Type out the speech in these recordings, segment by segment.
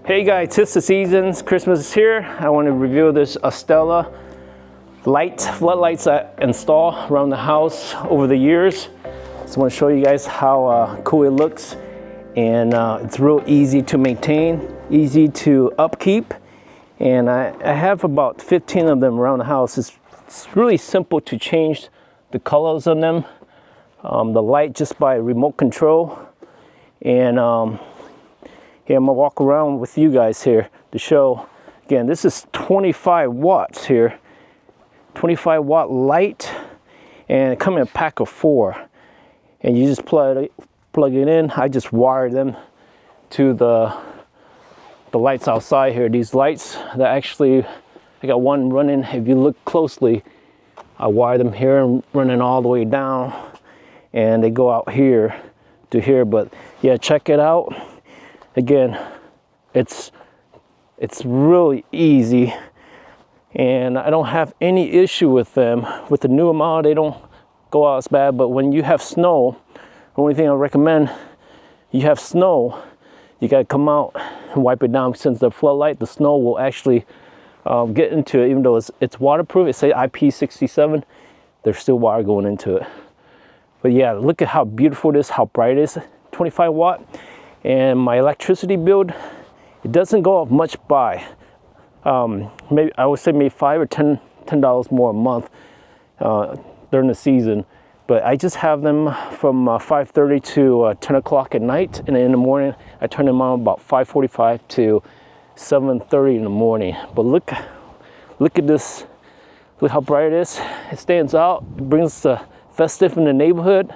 Hey guys, it's the seasons. Christmas is here. I want to review this Ustellar flood lights I installed around the house over the years. So I want to show you guys how cool it looks, and it's real easy to maintain, easy to upkeep, and I have about 15 of them around the house. It's really simple to change the colors on them, the light just by remote control, and here, I'm gonna walk around with you guys here to show. Again, this is 25 watts here, 25 watt light, and it comes in a pack of 4. And you just plug it in. I just wired them to the lights outside here. These lights that actually, I got one running. If you look closely, I wired them here and running all the way down, and they go out here to here. But yeah, check it out. Again, it's really easy, and I don't have any issue with them. With the newer model, they don't go out as bad, but when you have snow, the only thing I recommend, you have snow, you gotta come out and wipe it down. Since the floodlight, the snow will actually get into it. Even though it's waterproof, it says IP67, there's still water going into it. But yeah, look at how beautiful it is, how bright it is, 25 watt. And my electricity bill, it doesn't go up much by. Maybe I would say maybe $5 or $10 more a month during the season. But I just have them from 5:30 to 10 o'clock at night, and then in the morning I turn them on about 5:45 to 7:30 in the morning. But look at this, look how bright it is. It stands out. It brings the festive in the neighborhood,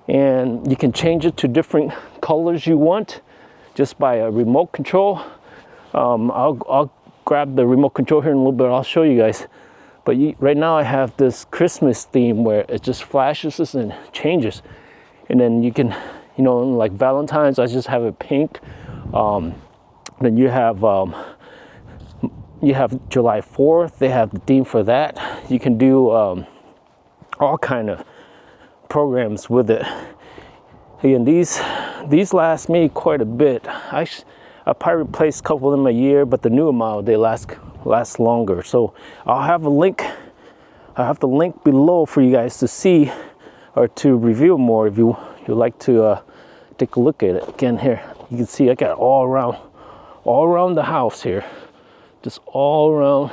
and you can change it to different colors you want just by a remote control. I'll grab the remote control here in a little bit. I'll show you guys. But right now I have this Christmas theme where it just flashes and changes, and then you can, you know, like Valentine's, I just have it pink. Then you have July 4th. They have the theme for that. You can do all kind of programs with it. Again, these last me quite a bit. I probably replace a couple of them a year, but the newer model, they last longer. So I'll have a link. I have the link below for you guys to see or to review more if you like to take a look at it. Again, here you can see I got it all around the house here, just all around.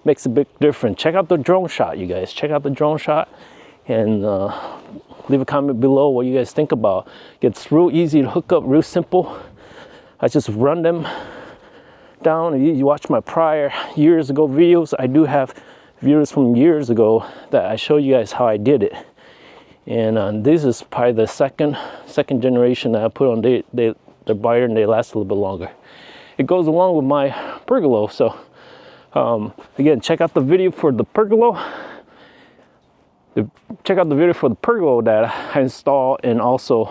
Makes a big difference. Check out the drone shot, you guys. Check out the drone shot, and leave a comment below what you guys think about. It's real easy to hook up, real simple. I just run them down. If you watch my prior years ago videos, I do have videos from years ago that I show you guys how I did it. And this is probably the second generation that I put on. They're brighter and they last a little bit longer. It goes along with my pergola. So again, check out the video for the pergola. Check out the video for the pergola that I installed, and also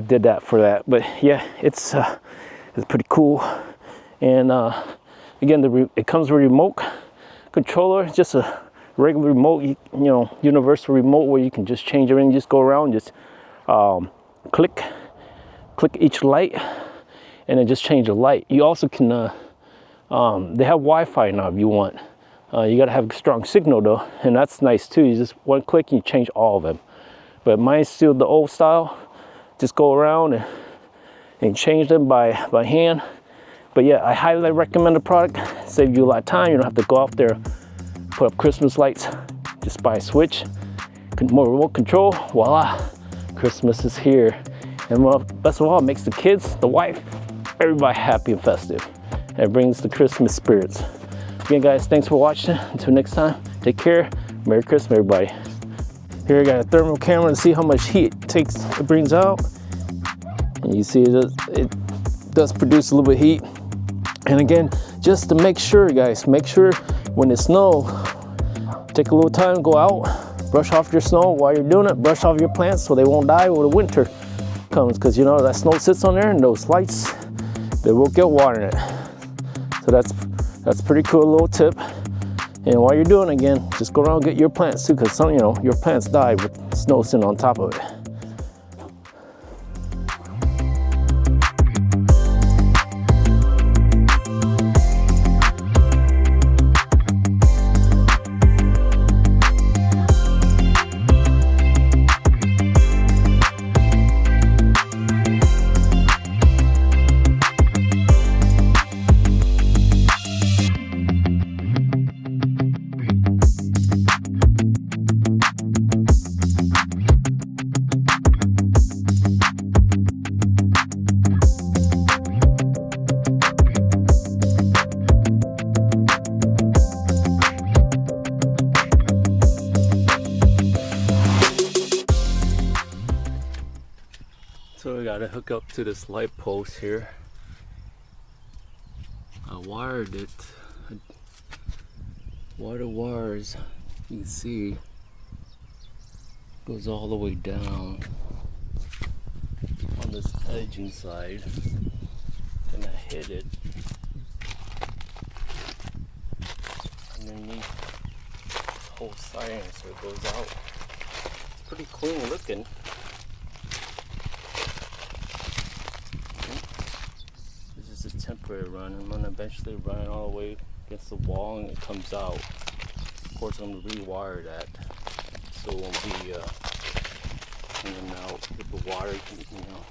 did that for that. But yeah, it's pretty cool. And again, it comes with a remote controller, just a regular remote, you know, universal remote where you can just change everything. Just go around, just click each light, and then just change the light. You also can they have Wi-Fi now if you want. You gotta have a strong signal though, and that's nice too. You just one click and you change all of them. But mine's still the old style. Just go around and change them by hand. But yeah, I highly recommend the product. Save you a lot of time. You don't have to go out there, put up Christmas lights, just buy a switch, more remote control. Voila, Christmas is here. And well, best of all, it makes the kids, the wife, everybody happy and festive. And it brings the Christmas spirits. Again, guys, thanks for watching. Until next time, take care. Merry Christmas, everybody. Here I got a thermal camera to see how much heat it brings out. And you see it does produce a little bit of heat. And again, just to make sure, guys, make sure when it snows, take a little time, go out, brush off your snow while you're doing it, brush off your plants so they won't die when the winter comes, because you know that snow sits on there and those lights, they will get water in it. So that's pretty cool little tip. And while you're doing it, again, just go around and get your plants too, because some, you know, your plants die with snow sitting on top of it. gotta hook up to this light post here. I wired it. The wires, you can see, goes all the way down on this edge inside, and I hit it underneath this whole siding, so it goes out. It's pretty clean looking. This is a temporary run. I'm gonna eventually run it all the way against the wall and it comes out. Of course, I'm gonna rewire that so it won't be in and out with the water, you know.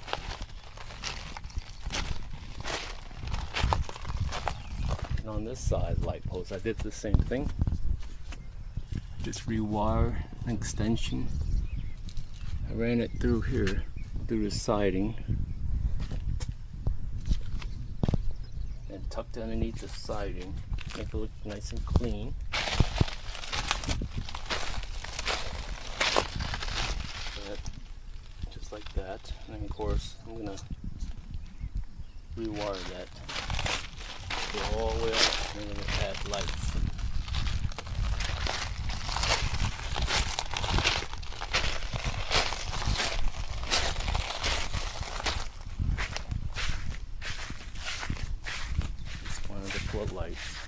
And on this side light post, I did the same thing. Just rewire an extension. I ran it through here, through the siding, and tucked underneath the siding, make it look nice and clean. Just like that. And then of course I'm gonna rewire that, go all the way up, and I'm gonna add lights. It's one of the floodlights.